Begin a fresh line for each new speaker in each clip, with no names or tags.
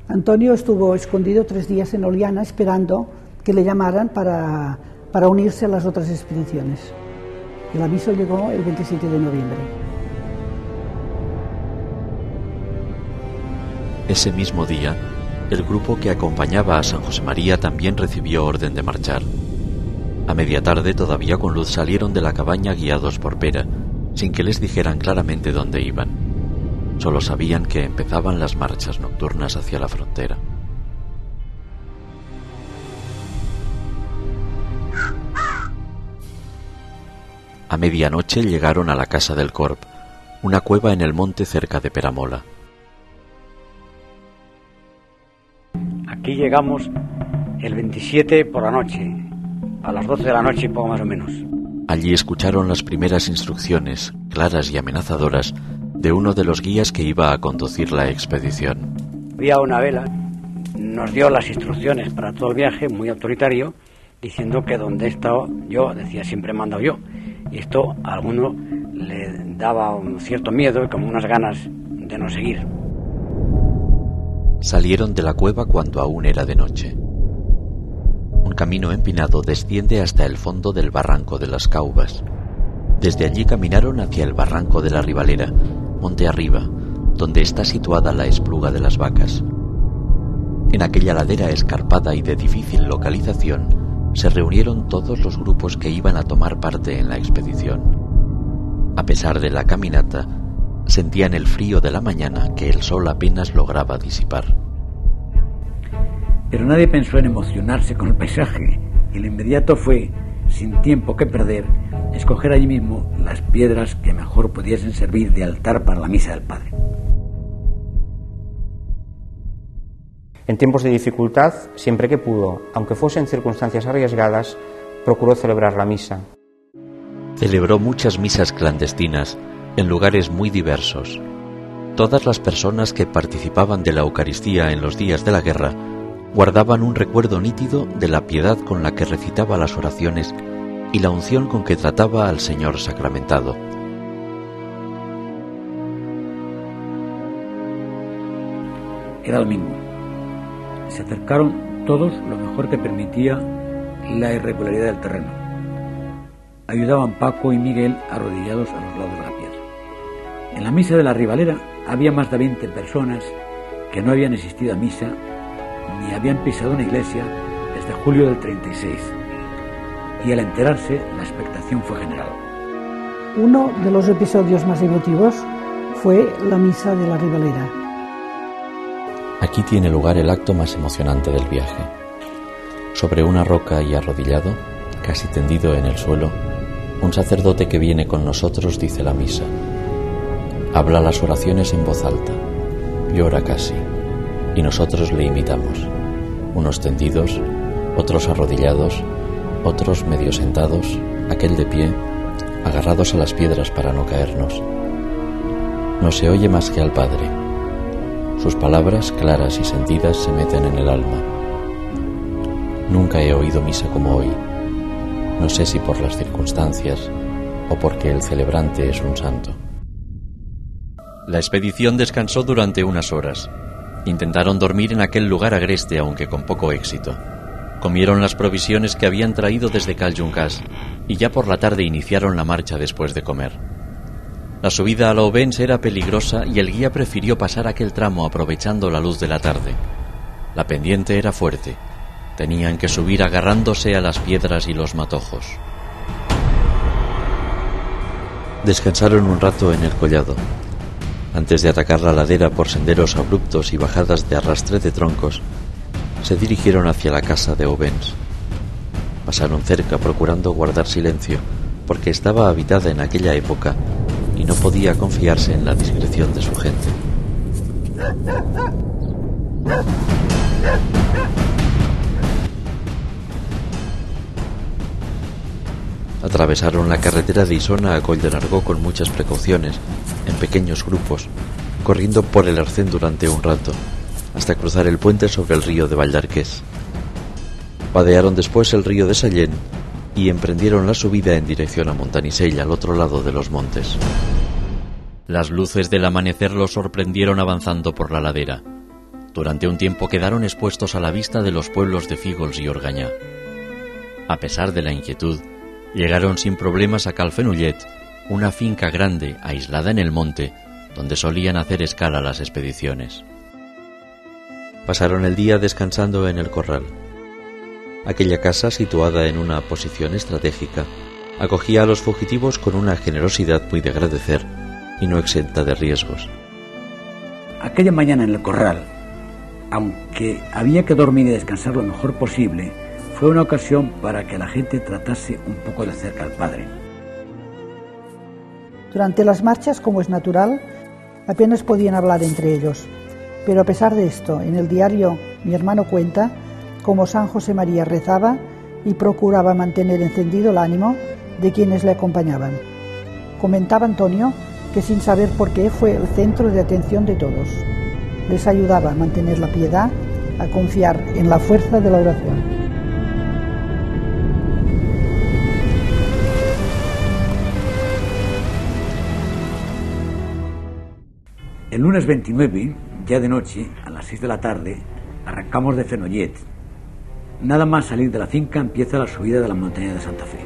Antonio estuvo escondido 3 días en Oliana esperando que le llamaran para unirse a las otras expediciones. El aviso llegó el 27 de noviembre.
Ese mismo día, el grupo que acompañaba a San José María también recibió orden de marchar. A media tarde, todavía con luz, salieron de la cabaña guiados por Pera, sin que les dijeran claramente dónde iban. Solo sabían que empezaban las marchas nocturnas hacia la frontera. A medianoche llegaron a la casa del Corp, una cueva en el monte cerca de Peramola.
Aquí llegamos el 27 por la noche, a las 12 de la noche, poco más o menos.
Allí escucharon las primeras instrucciones, claras y amenazadoras, de uno de los guías que iba a conducir la expedición.
Había una vela, nos dio las instrucciones para todo el viaje, muy autoritario, diciendo que donde he estado yo, decía siempre he mandado yo. Y esto a alguno le daba un cierto miedo y como unas ganas de no seguir.
Salieron de la cueva cuando aún era de noche. Un camino empinado desciende hasta el fondo del barranco de las Caubas. Desde allí caminaron hacia el barranco de la Ribalera, monte arriba, donde está situada la espluga de las Vacas. En aquella ladera escarpada y de difícil localización, se reunieron todos los grupos que iban a tomar parte en la expedición. A pesar de la caminata, sentían el frío de la mañana que el sol apenas lograba disipar.
Pero nadie pensó en emocionarse con el paisaje, y lo inmediato fue, sin tiempo que perder, escoger allí mismo las piedras que mejor pudiesen servir de altar para la misa del Padre.
En tiempos de dificultad, siempre que pudo, aunque fuesen circunstancias arriesgadas, procuró celebrar la misa.
Celebró muchas misas clandestinas en lugares muy diversos. Todas las personas que participaban de la Eucaristía en los días de la guerra guardaban un recuerdo nítido de la piedad con la que recitaba las oraciones y la unción con que trataba al Señor sacramentado.
Era domingo. Se acercaron todos lo mejor que permitía la irregularidad del terreno. Ayudaban Paco y Miguel arrodillados a los lados de la piedra. En la misa de la Ribalera había más de 20 personas que no habían asistido a misa ni habían pisado una iglesia desde julio del 36. Y al enterarse, la expectación fue general.
Uno de los episodios más emotivos fue la misa de la Ribalera.
Aquí tiene lugar el acto más emocionante del viaje. Sobre una roca y arrodillado, casi tendido en el suelo, un sacerdote que viene con nosotros dice la misa. Habla las oraciones en voz alta, llora casi, y nosotros le imitamos. Unos tendidos, otros arrodillados, otros medio sentados, aquel de pie, agarrados a las piedras para no caernos. No se oye más que al Padre. Sus palabras, claras y sentidas, se meten en el alma. Nunca he oído misa como hoy. No sé si por las circunstancias o porque el celebrante es un santo. La expedición descansó durante unas horas. Intentaron dormir en aquel lugar agreste, aunque con poco éxito. Comieron las provisiones que habían traído desde Caljunkas y ya por la tarde iniciaron la marcha después de comer. La subida a la Obense era peligrosa y el guía prefirió pasar aquel tramo aprovechando la luz de la tarde. La pendiente era fuerte. Tenían que subir agarrándose a las piedras y los matojos. Descansaron un rato en el collado. Antes de atacar la ladera por senderos abruptos y bajadas de arrastre de troncos, se dirigieron hacia la casa de Obense. Pasaron cerca procurando guardar silencio, porque estaba habitada en aquella época y no podía confiarse en la discreción de su gente. Atravesaron la carretera de Isona a Coll de Nargó con muchas precauciones, en pequeños grupos, corriendo por el arcén durante un rato, hasta cruzar el puente sobre el río de Valdarqués. Vadearon después el río de Sallén y emprendieron la subida en dirección a Montanisell, al otro lado de los montes. Las luces del amanecer los sorprendieron avanzando por la ladera. Durante un tiempo quedaron expuestos a la vista de los pueblos de Fígols y Organyà. A pesar de la inquietud, llegaron sin problemas a Cal Fenollet, una finca grande aislada en el monte, donde solían hacer escala las expediciones. Pasaron el día descansando en el corral. Aquella casa, situada en una posición estratégica, acogía a los fugitivos con una generosidad muy de agradecer y no exenta de riesgos.
Aquella mañana en el corral, aunque había que dormir y descansar lo mejor posible, fue una ocasión para que la gente tratase un poco de cerca al padre.
Durante las marchas, como es natural, apenas podían hablar entre ellos, pero a pesar de esto, en el diario mi hermano cuenta cómo San José María rezaba y procuraba mantener encendido el ánimo de quienes le acompañaban. Comentaba Antonio que sin saber por qué fue el centro de atención de todos. Les ayudaba a mantener la piedad, a confiar en la fuerza de la oración.
El lunes 29, ya de noche, a las 6 de la tarde, arrancamos de Fenollet. Nada más salir de la finca empieza la subida de la montaña de Santa Fe.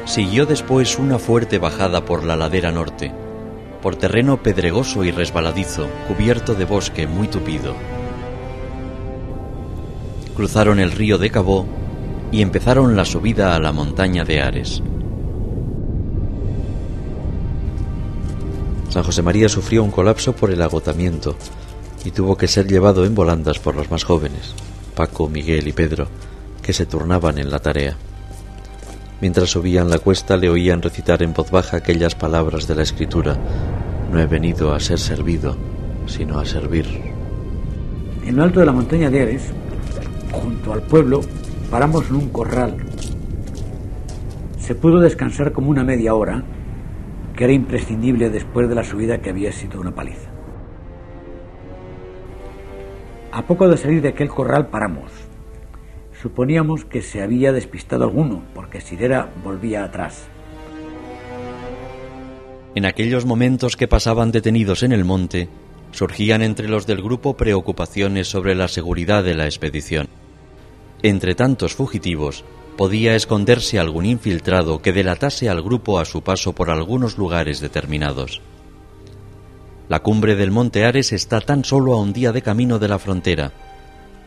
Siguió después una fuerte bajada por la ladera norte, por terreno pedregoso y resbaladizo, cubierto de bosque muy tupido. Cruzaron el río de Cabó y empezaron la subida a la montaña de Ares. San José María sufrió un colapso por el agotamiento y tuvo que ser llevado en volandas por los más jóvenes, Paco, Miguel y Pedro, que se turnaban en la tarea. Mientras subían la cuesta le oían recitar en voz baja aquellas palabras de la Escritura: no he venido a ser servido, sino a servir.
En lo alto de la montaña de Ares, junto al pueblo, paramos en un corral. Se pudo descansar como una media hora, que era imprescindible después de la subida que había sido una paliza. A poco de salir de aquel corral paramos. Suponíamos que se había despistado alguno, porque Sirera volvía atrás.
En aquellos momentos que pasaban detenidos en el monte, surgían entre los del grupo preocupaciones sobre la seguridad de la expedición. Entre tantos fugitivos, podía esconderse algún infiltrado que delatase al grupo a su paso por algunos lugares determinados. La cumbre del monte Ares está tan solo a un día de camino de la frontera,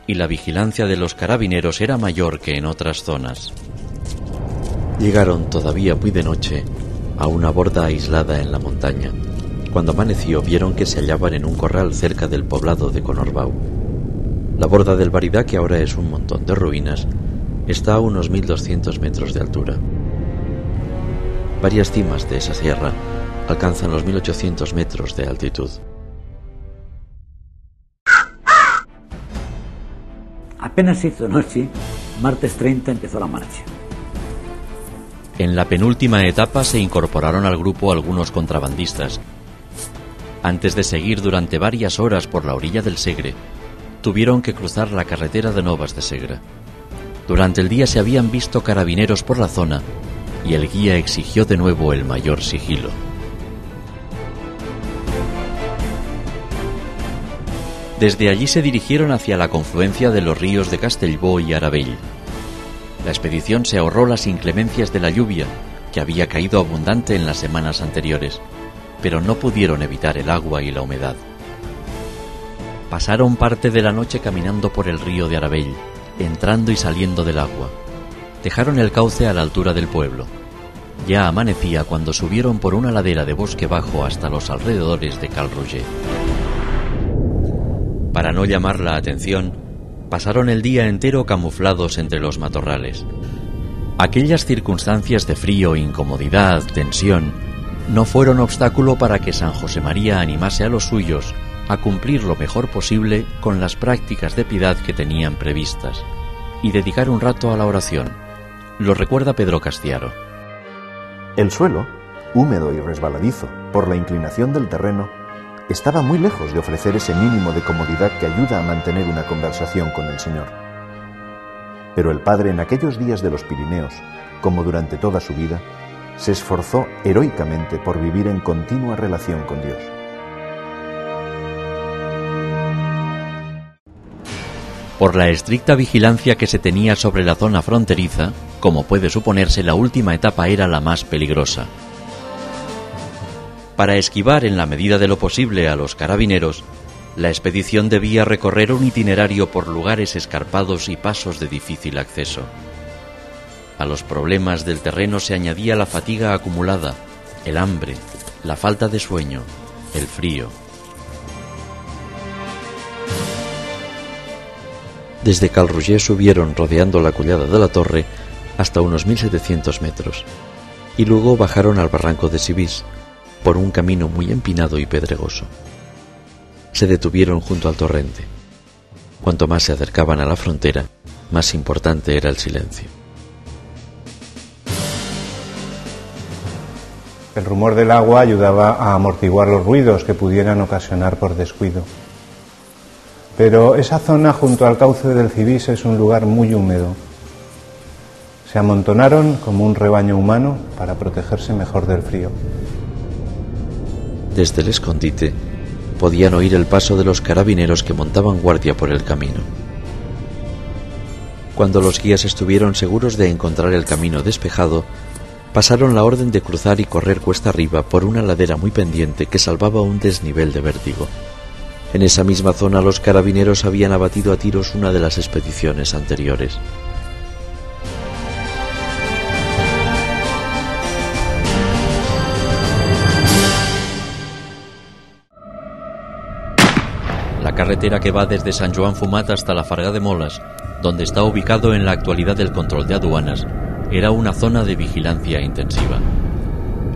y la vigilancia de los carabineros era mayor que en otras zonas. Llegaron todavía muy de noche a una borda aislada en la montaña. Cuando amaneció vieron que se hallaban en un corral cerca del poblado de Conorbau. La borda del Baridá, que ahora es un montón de ruinas, está a unos 1200 metros de altura. Varias cimas de esa sierra alcanzan los 1800 metros de altitud.
Apenas se hizo noche, martes 30 empezó la marcha.
En la penúltima etapa se incorporaron al grupo algunos contrabandistas. Antes de seguir durante varias horas por la orilla del Segre, tuvieron que cruzar la carretera de Novas de Segre. Durante el día se habían visto carabineros por la zona y el guía exigió de nuevo el mayor sigilo. Desde allí se dirigieron hacia la confluencia de los ríos de Castellbó y Aravell. La expedición se ahorró las inclemencias de la lluvia, que había caído abundante en las semanas anteriores, pero no pudieron evitar el agua y la humedad. Pasaron parte de la noche caminando por el río de Aravell, entrando y saliendo del agua. Dejaron el cauce a la altura del pueblo. Ya amanecía cuando subieron por una ladera de bosque bajo hasta los alrededores de Cal Roger. Para no llamar la atención, pasaron el día entero camuflados entre los matorrales. Aquellas circunstancias de frío, incomodidad, tensión, no fueron obstáculo para que San José María animase a los suyos a cumplir lo mejor posible con las prácticas de piedad que tenían previstas y dedicar un rato a la oración. Lo recuerda Pedro Castiaro.
El suelo, húmedo y resbaladizo por la inclinación del terreno, estaba muy lejos de ofrecer ese mínimo de comodidad que ayuda a mantener una conversación con el Señor. Pero el padre, en aquellos días de los Pirineos, como durante toda su vida, se esforzó heroicamente por vivir en continua relación con Dios.
por la estricta vigilancia que se tenía sobre la zona fronteriza, como puede suponerse, la última etapa era la más peligrosa. Para esquivar en la medida de lo posible a los carabineros, la expedición debía recorrer un itinerario por lugares escarpados y pasos de difícil acceso. A los problemas del terreno se añadía la fatiga acumulada, el hambre, la falta de sueño, el frío. Desde Cal-Roger subieron, rodeando la collada de la torre, hasta unos 1700 metros, y luego bajaron al barranco de Sibís, por un camino muy empinado y pedregoso. Se detuvieron junto al torrente. Cuanto más se acercaban a la frontera, más importante era el silencio.
El rumor del agua ayudaba a amortiguar los ruidos que pudieran ocasionar por descuido. Pero esa zona junto al cauce del Sibís es un lugar muy húmedo. Se amontonaron como un rebaño humano para protegerse mejor del frío.
Desde el escondite podían oír el paso de los carabineros que montaban guardia por el camino. Cuando los guías estuvieron seguros de encontrar el camino despejado, pasaron la orden de cruzar y correr cuesta arriba por una ladera muy pendiente que salvaba un desnivel de vértigo. En esa misma zona los carabineros habían abatido a tiros una de las expediciones anteriores. La carretera que va desde Sant Joan Fumat hasta la Farga de Moles, donde está ubicado en la actualidad el control de aduanas, era una zona de vigilancia intensiva.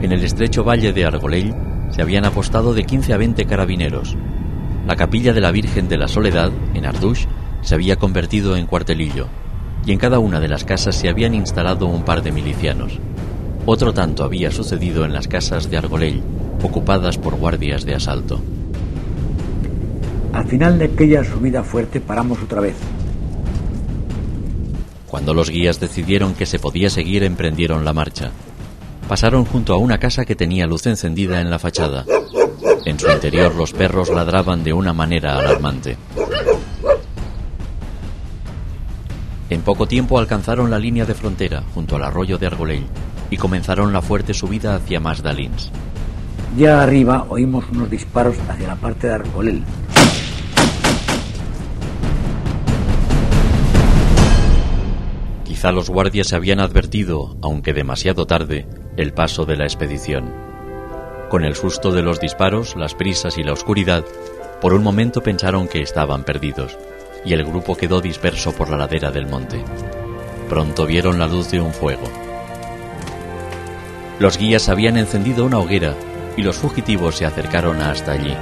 En el estrecho valle de Argolell se habían apostado de 15 a 20 carabineros. La capilla de la Virgen de la Soledad, en Arduix, se había convertido en cuartelillo, y en cada una de las casas se habían instalado un par de milicianos. Otro tanto había sucedido en las casas de Argolell, ocupadas por guardias de asalto.
Al final de aquella subida fuerte paramos otra vez.
Cuando los guías decidieron que se podía seguir, emprendieron la marcha. Pasaron junto a una casa que tenía luz encendida en la fachada. En su interior los perros ladraban de una manera alarmante. En poco tiempo alcanzaron la línea de frontera, junto al arroyo de Argolell, y comenzaron la fuerte subida hacia Masdalins.
Ya arriba oímos unos disparos hacia la parte de Argolell.
Quizá los guardias habían advertido, aunque demasiado tarde, el paso de la expedición. Con el susto de los disparos, las prisas y la oscuridad, por un momento pensaron que estaban perdidos, y el grupo quedó disperso por la ladera del monte. Pronto vieron la luz de un fuego. Los guías habían encendido una hoguera, y los fugitivos se acercaron hasta allí.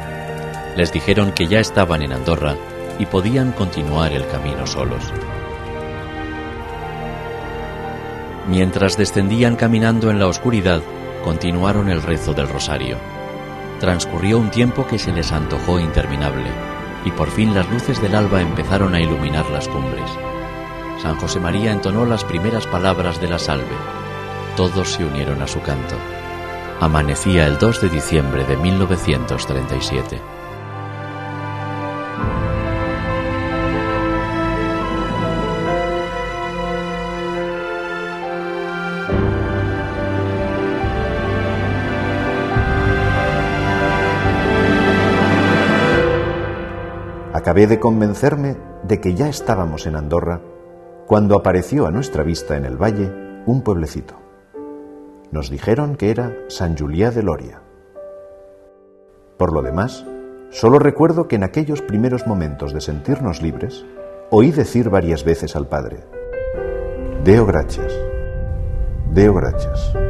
Les dijeron que ya estaban en Andorra y podían continuar el camino solos. Mientras descendían caminando en la oscuridad, continuaron el rezo del rosario. Transcurrió un tiempo que se les antojó interminable, y por fin las luces del alba empezaron a iluminar las cumbres. San José María entonó las primeras palabras de la salve. Todos se unieron a su canto. Amanecía el 2 de diciembre de 1937.
Acabé de convencerme de que ya estábamos en Andorra cuando apareció a nuestra vista en el valle un pueblecito. Nos dijeron que era Sant Julià de Lòria. Por lo demás, solo recuerdo que en aquellos primeros momentos de sentirnos libres, oí decir varias veces al Padre: Deo gràcies, Deo gràcies.